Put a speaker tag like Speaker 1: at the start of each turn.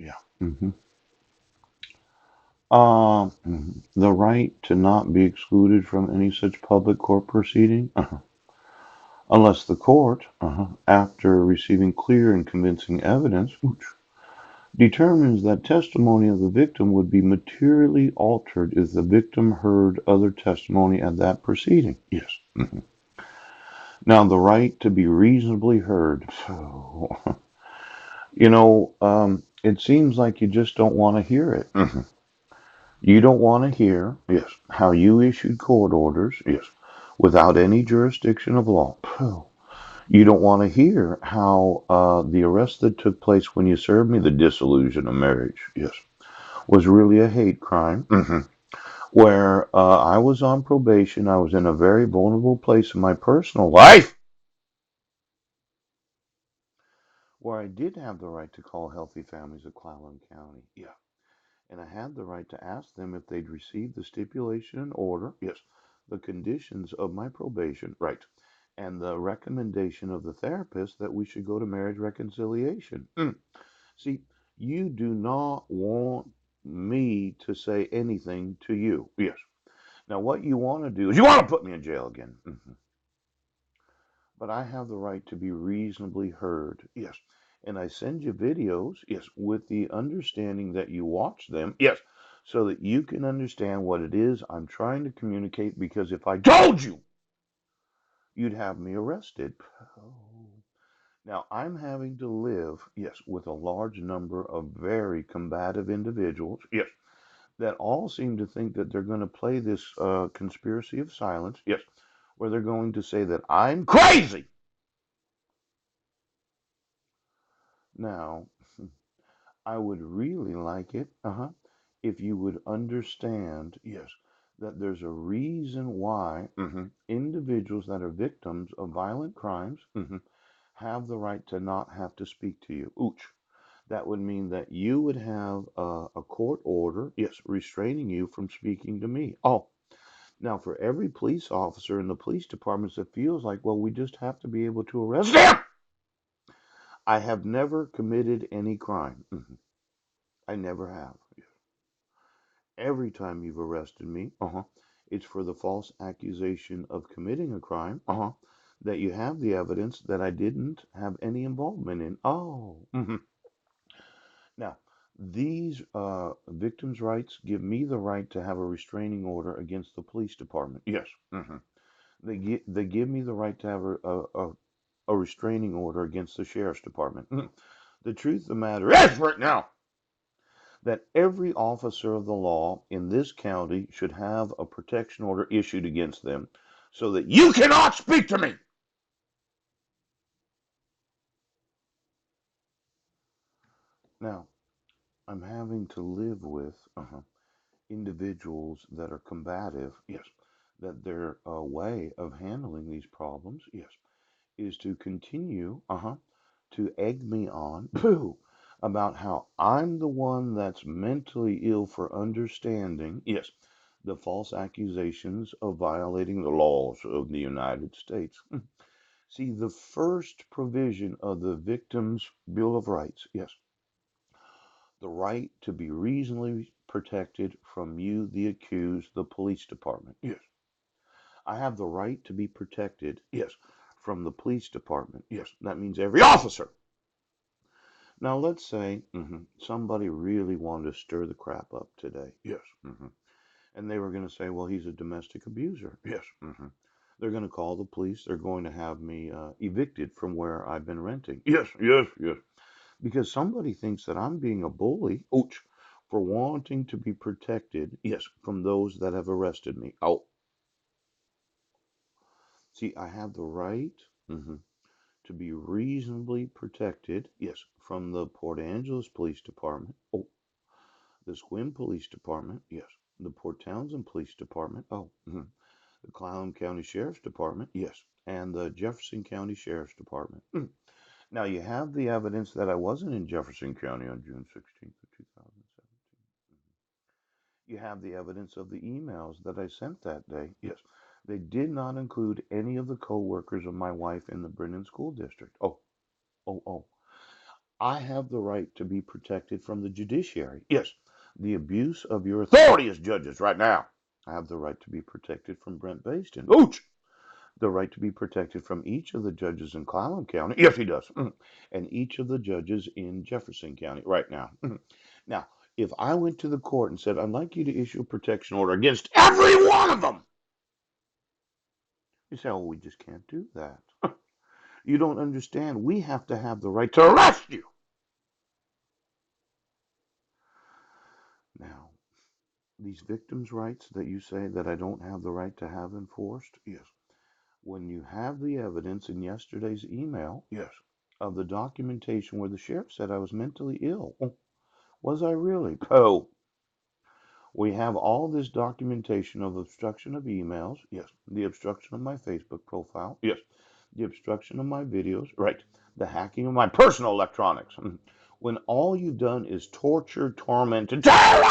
Speaker 1: Yeah. The right to not be excluded from any such public court proceeding, unless the court, after receiving clear and convincing evidence, determines that testimony of the victim would be materially altered if the victim heard other testimony at that proceeding. Yes. Now, the right to be reasonably heard. It seems like you just don't want to hear it. You don't want to hear, yes, how you issued court orders, yes, without any jurisdiction of law. You don't want to hear how the arrest that took place when you served me the dissolution of marriage, yes, was really a hate crime. Where I was on probation, I was in a very vulnerable place in my personal life where I did have the right to call Healthy Families of Clallam County. Yeah. And I had the right to ask them if they'd received the stipulation and order, yes, the conditions of my probation, right, and the recommendation of the therapist that we should go to marriage reconciliation. See, you do not want me to say anything to you. Yes. Now, what you want to do is you want to put me in jail again. But I have the right to be reasonably heard. Yes. And I send you videos, yes, with the understanding that you watch them, yes, so that you can understand what it is I'm trying to communicate. Because if I told you, you'd have me arrested. Oh. Now, I'm having to live, yes, with a large number of very combative individuals, yes, that all seem to think that they're going to play this conspiracy of silence, yes, where they're going to say that I'm crazy. Now, I would really like it, if you would understand, yes, that there's a reason why individuals that are victims of violent crimes have the right to not have to speak to you. Ooch. That would mean that you would have a court order, yes, restraining you from speaking to me. Oh, now for every police officer in the police departments that feels like, well, we just have to be able to arrest them. I have never committed any crime. I never have. Every time you've arrested me, it's for the false accusation of committing a crime, that you have the evidence that I didn't have any involvement in. Oh, now these victims' rights give me the right to have a restraining order against the police department. Yes, they give me the right to have a restraining order against the sheriff's department. The truth of the matter is, right now, that every officer of the law in this county should have a protection order issued against them so that you cannot speak to me. Now, I'm having to live with individuals that are combative, yes, that their way of handling these problems, yes, is to continue, to egg me on, about how I'm the one that's mentally ill for understanding, yes, the false accusations of violating the laws of the United States. See, the first provision of the Victims' Bill of Rights, yes, the right to be reasonably protected from you, the accused, the police department. Yes, I have the right to be protected, yes, from the police department. Yes, that means every officer. Now, let's say somebody really wanted to stir the crap up today. Yes. And they were going to say, well, he's a domestic abuser. Yes. They're going to call the police. They're going to have me evicted from where I've been renting. Yes, yes, yes. Because somebody thinks that I'm being a bully, ouch, for wanting to be protected, yes, from those that have arrested me. Oh, see, I have the right to be reasonably protected, yes, from the Port Angeles Police Department. Oh, the Sequim Police Department, yes, the Port Townsend Police Department. Oh, the Clallam County Sheriff's Department, yes, and the Jefferson County Sheriff's Department. Now, you have the evidence that I wasn't in Jefferson County on June 16th of 2017. You have the evidence of the emails that I sent that day. Yes, they did not include any of the co-workers of my wife in the Brennan School District. Oh, oh, oh. I have the right to be protected from the judiciary. Yes, the abuse of your authority as judges right now. I have the right to be protected from Brent Baston. Ouch! The right to be protected from each of the judges in Clallam County. Yes, he does. And each of the judges in Jefferson County right now. Now, if I went to the court and said, I'd like you to issue a protection order against every one of them, you say, oh, we just can't do that. You don't understand. We have to have the right to arrest you. Now, these victims' rights that you say that I don't have the right to have enforced, yes. When you have the evidence in yesterday's email, yes, of the documentation where the sheriff said I was mentally ill. Was I really? Oh, we have all this documentation of obstruction of emails. Yes. The obstruction of my Facebook profile. Yes. The obstruction of my videos. Right. The hacking of my personal electronics. When all you've done is torture, torment, and terror.